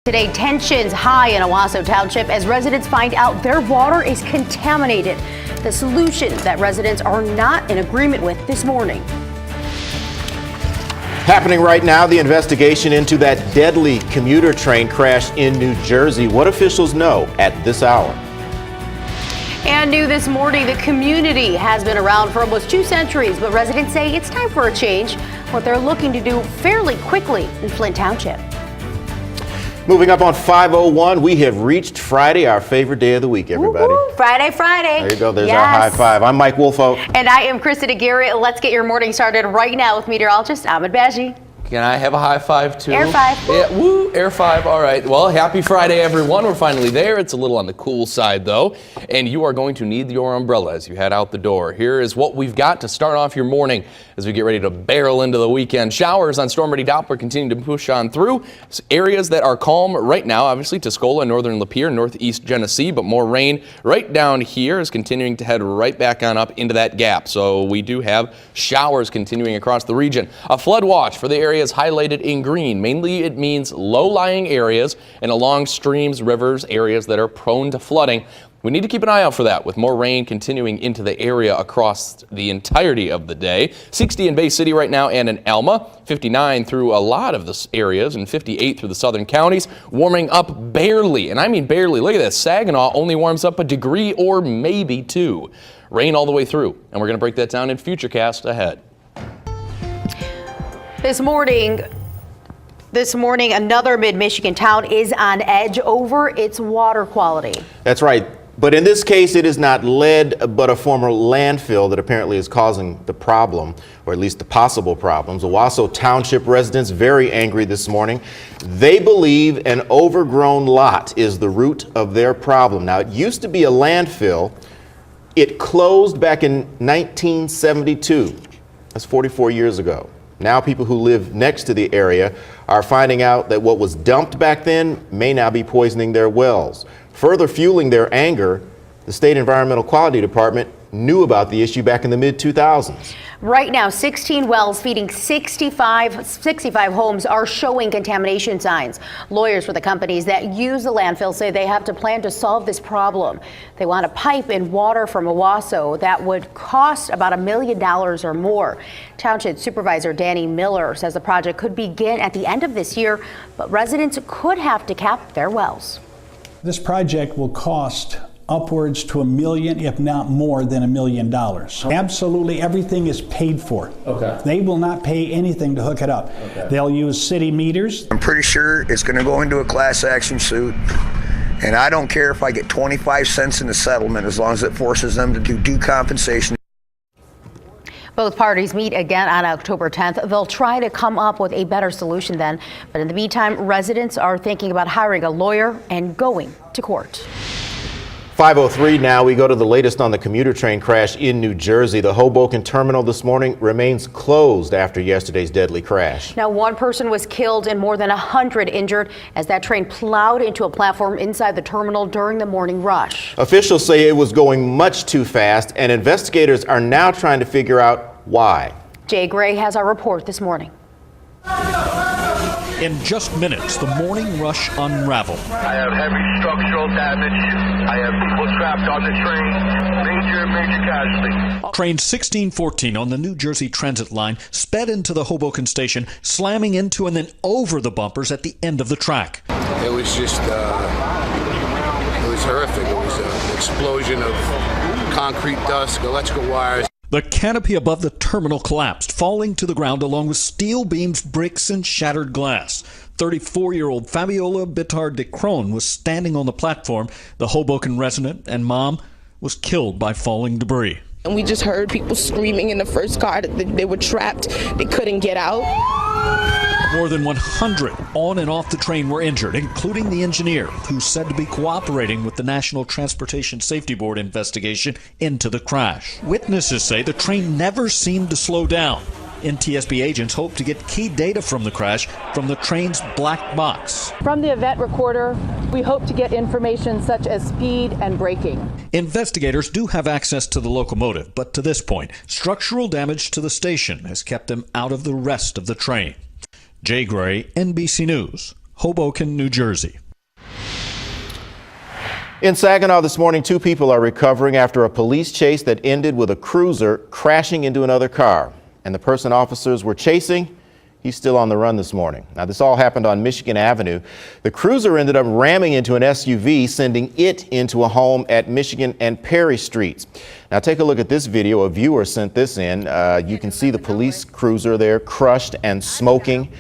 Today, tensions high in Owasso Township as residents find out their water is contaminated. The solution that residents are not in agreement with this morning. Happening right now, the investigation into that deadly commuter train crash in New Jersey. What officials know at this hour. And new this morning, the community has been around for almost 2 centuries, but residents say it's time for a change. What they're looking to do fairly quickly in Flint Township. Moving up on 501, we have reached Friday, our favorite day of the week, everybody. Woo-hoo, Friday. There you go. There's our high five. I'm Mike Wolfo. And I am Krista Aguirre. Let's get your morning started right now with meteorologist Ahmed Baji. Can I have a high five too? Air five. Yeah, woo, air five. All right. Well, happy Friday, everyone. We're finally there. It's a little on the cool side, though, and you are going to need your umbrella as you head out the door. Here is what we've got to start off your morning as we get ready to barrel into the weekend. Showers on Storm Ready Doppler continue to push on through. Areas that are calm right now, obviously Tuscola, northern Lapeer, northeast Genesee, but more rain right down here is continuing to head right back on up into that gap. So we do have showers continuing across the region. A flood watch for the areas highlighted in green. Mainly it means low-lying areas and along streams, rivers, areas that are prone to flooding. We need to keep an eye out for that with more rain continuing into the area across the entirety of the day. 60 in Bay City right now and in Alma, 59 through a lot of the areas and 58 through the southern counties. Warming up barely, and I mean barely. Look at this. Saginaw only warms up a degree or maybe 2. Rain all the way through, and we're going to break that down in Futurecast ahead. This morning, another mid-Michigan town is on edge over its water quality. That's right. But in this case, it is not lead, but a former landfill that apparently is causing the problem, or at least the possible problems. Owasso Township residents very angry this morning. They believe an overgrown lot is the root of their problem. Now, it used to be a landfill. It closed back in 1972. That's 44 years ago. Now people who live next to the area are finding out that what was dumped back then may now be poisoning their wells. Further fueling their anger, the State Environmental Quality Department knew about the issue back in the mid-2000s. Right now, 16 wells feeding 65 homes are showing contamination signs. Lawyers for the companies that use the landfill say they have to plan to solve this problem. They want to pipe in water from Owasso that would cost about $1 million or more. Township Supervisor Danny Miller says the project could begin at the end of this year, but residents could have to cap their wells. This project will cost upwards to $1 million, if not more than $1 million. Absolutely everything is paid for. Okay. They will not pay anything to hook it up. Okay. They'll use city meters. I'm pretty sure it's going to go into a class action suit, and I don't care if I get 25 cents in the settlement as long as it forces them to do due compensation. Both parties meet again on October 10th. They'll try to come up with a better solution then. But in the meantime, residents are thinking about hiring a lawyer and going to court. 5:03 now, we go to the latest on the commuter train crash in New Jersey. The Hoboken terminal this morning remains closed after yesterday's deadly crash. Now, 1 person was killed and more than 100 injured as that train plowed into a platform inside the terminal during the morning rush. Officials say it was going much too fast, and investigators are now trying to figure out why. Jay Gray has our report this morning. In just minutes, the morning rush unraveled. I have heavy structural damage. I have people trapped on the train. Major casualty. Train 1614 on the New Jersey Transit line sped into the Hoboken station, slamming into and then over the bumpers at the end of the track. It was just, it was horrific. It was an explosion of concrete dust, electrical wires. The canopy above the terminal collapsed, falling to the ground along with steel beams, bricks, and shattered glass. 34-year-old Fabiola Bittard de Crone was standing on the platform. The Hoboken resident and mom was killed by falling debris. And we just heard people screaming in the first car that they were trapped. They couldn't get out. More than 100 on and off the train were injured, including the engineer, who's said to be cooperating with the National Transportation Safety Board investigation into the crash. Witnesses say the train never seemed to slow down. NTSB agents hope to get key data from the crash from the train's black box. From the event recorder, we hope to get information such as speed and braking. Investigators do have access to the locomotive, but to this point, structural damage to the station has kept them out of the rest of the train. Jay Gray, NBC News, Hoboken, New Jersey. In Saginaw this morning, 2 people are recovering after a police chase that ended with a cruiser crashing into another car. And the person officers were chasing, he's still on the run this morning. Now, this all happened on Michigan Avenue. The cruiser ended up ramming into an SUV, sending it into a home at Michigan and Perry Streets. Now, take a look at this video. A viewer sent this in. You can see the police cruiser there crushed and smoking.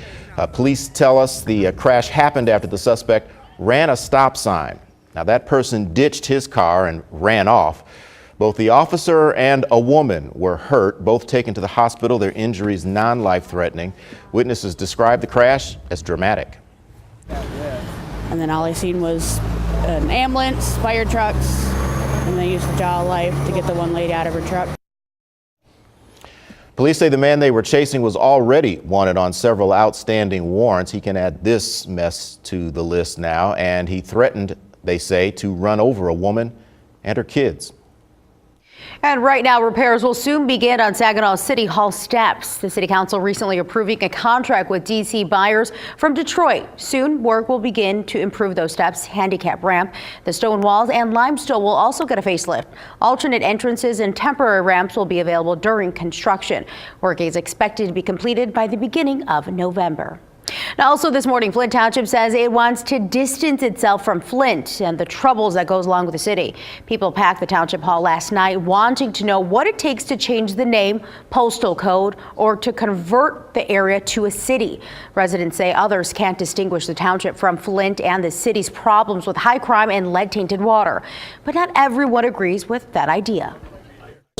Police tell us the crash happened after the suspect ran a stop sign. Now, that person ditched his car and ran off. Both the officer and a woman were hurt, both taken to the hospital, their injuries non-life-threatening. Witnesses described the crash as dramatic. And then all I seen was an ambulance, fire trucks, and they used the jaw of life to get the one lady out of her truck. Police say the man they were chasing was already wanted on several outstanding warrants. He can add this mess to the list now, and he threatened, they say, to run over a woman and her kids. And right now, repairs will soon begin on Saginaw City Hall steps. The City Council recently approving a contract with DC Buyers from Detroit. Soon, work will begin to improve those steps, handicap ramp. The stone walls and limestone will also get a facelift. Alternate entrances and temporary ramps will be available during construction. Work is expected to be completed by the beginning of November. Now, also this morning, Flint Township says it wants to distance itself from Flint and the troubles that goes along with the city. People packed the Township Hall last night wanting to know what it takes to change the name, postal code, or to convert the area to a city. Residents say others can't distinguish the township from Flint and the city's problems with high crime and lead-tainted water. But not everyone agrees with that idea.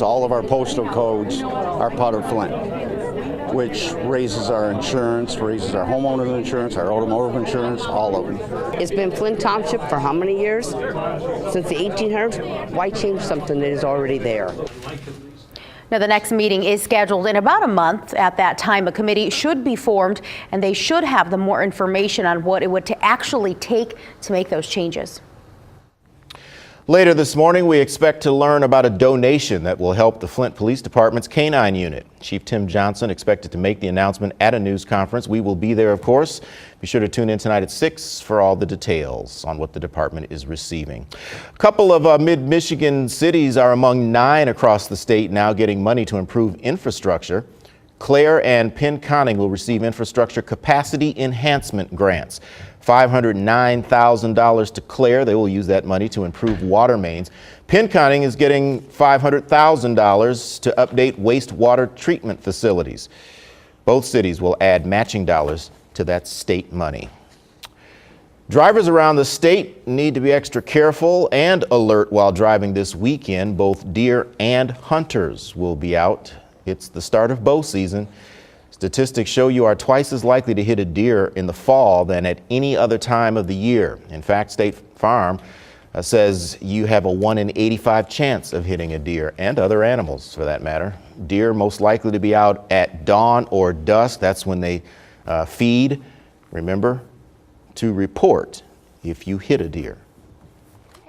All of our postal codes are part of Flint, which raises our insurance, raises our homeowner's insurance, our automotive insurance, all of them. It's been Flint Township for how many years? Since the 1800s? Why change something that is already there? Now, the next meeting is scheduled in about a month. At that time, a committee should be formed, and they should have the more information on what it would actually take to make those changes. Later this morning, we expect to learn about a donation that will help the Flint Police Department's K-9 unit. Chief Tim Johnson expected to make the announcement at a news conference. We will be there, of course. Be sure to tune in tonight at 6 for all the details on what the department is receiving. A couple of mid-Michigan cities are among 9 across the state now getting money to improve infrastructure. Clare and Pinconning will receive infrastructure capacity enhancement grants. $509,000 to Clare. They will use that money to improve water mains. Pinconning is getting $500,000 to update wastewater treatment facilities. Both cities will add matching dollars to that state money. Drivers around the state need to be extra careful and alert while driving this weekend. Both deer and hunters will be out. It's the start of bow season. Statistics show you are twice as likely to hit a deer in the fall than at any other time of the year. In fact, State Farm says you have a 1 in 85 chance of hitting a deer and other animals for that matter. Deer most likely to be out at dawn or dusk. That's when they feed. Remember to report if you hit a deer.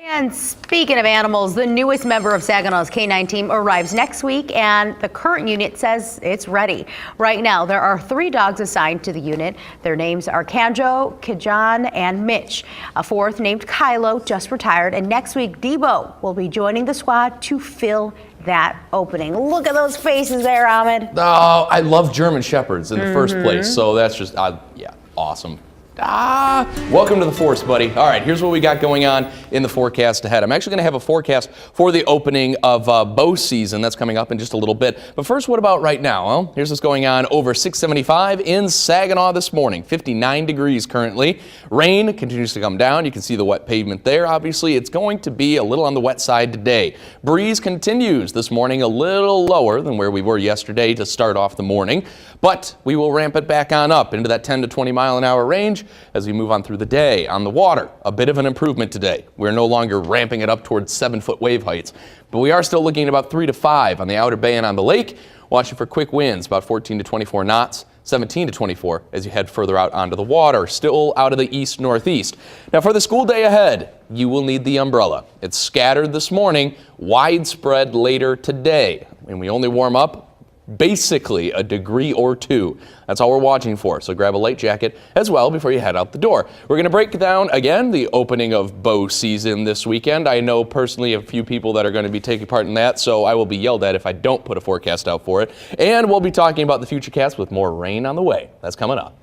And speaking of animals, the newest member of Saginaw's K-9 team arrives next week, and the current unit says it's ready. Right now, there are 3 dogs assigned to the unit. Their names are Kanjo, Kijan, and Mitch. A 4th named Kylo just retired, and next week, Debo will be joining the squad to fill that opening. Look at those faces there, Ahmed. Oh, I love German Shepherds in the first place, so that's just, yeah, awesome. Welcome to the force, buddy. All right, here's what we got going on in the forecast ahead. I'm actually going to have a forecast for the opening of bow season. That's coming up in just a little bit. But first, what about right now? Well, here's what's going on over 675 in Saginaw this morning. 59 degrees currently. Rain continues to come down. You can see the wet pavement there. Obviously, it's going to be a little on the wet side today. Breeze continues this morning a little lower than where we were yesterday to start off the morning. But we will ramp it back on up into that 10 to 20 mile an hour range as we move on through the day. On the water, a bit of an improvement today. We're no longer ramping it up towards 7-foot wave heights, but we are still looking at about 3 to 5 on the outer bay and on the lake. Watching for quick winds, about 14 to 24 knots, 17 to 24 as you head further out onto the water, still out of the east-northeast. Now for the school day ahead, you will need the umbrella. It's scattered this morning, widespread later today, and we only warm up basically a degree or two. That's all we're watching for, so grab a light jacket as well before you head out the door. We're going to break down, again, the opening of bow season this weekend. I know personally a few people that are going to be taking part in that, so I will be yelled at if I don't put a forecast out for it. And we'll be talking about the futurecast with more rain on the way. That's coming up.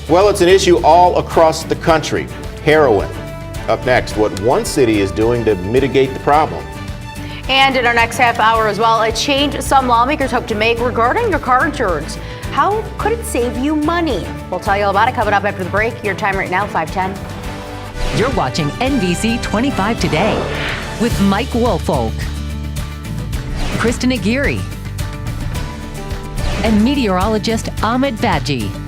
Well, it's an issue all across the country. Heroin. Up next, what one city is doing to mitigate the problem. And in our next half hour as well, a change some lawmakers hope to make regarding your car insurance. How could it save you money? We'll tell you all about it coming up after the break. Your time right now, 5:10. You're watching NBC 25 Today with Mike Woolfolk, Kristen Aguirre, and meteorologist Ahmed Badji.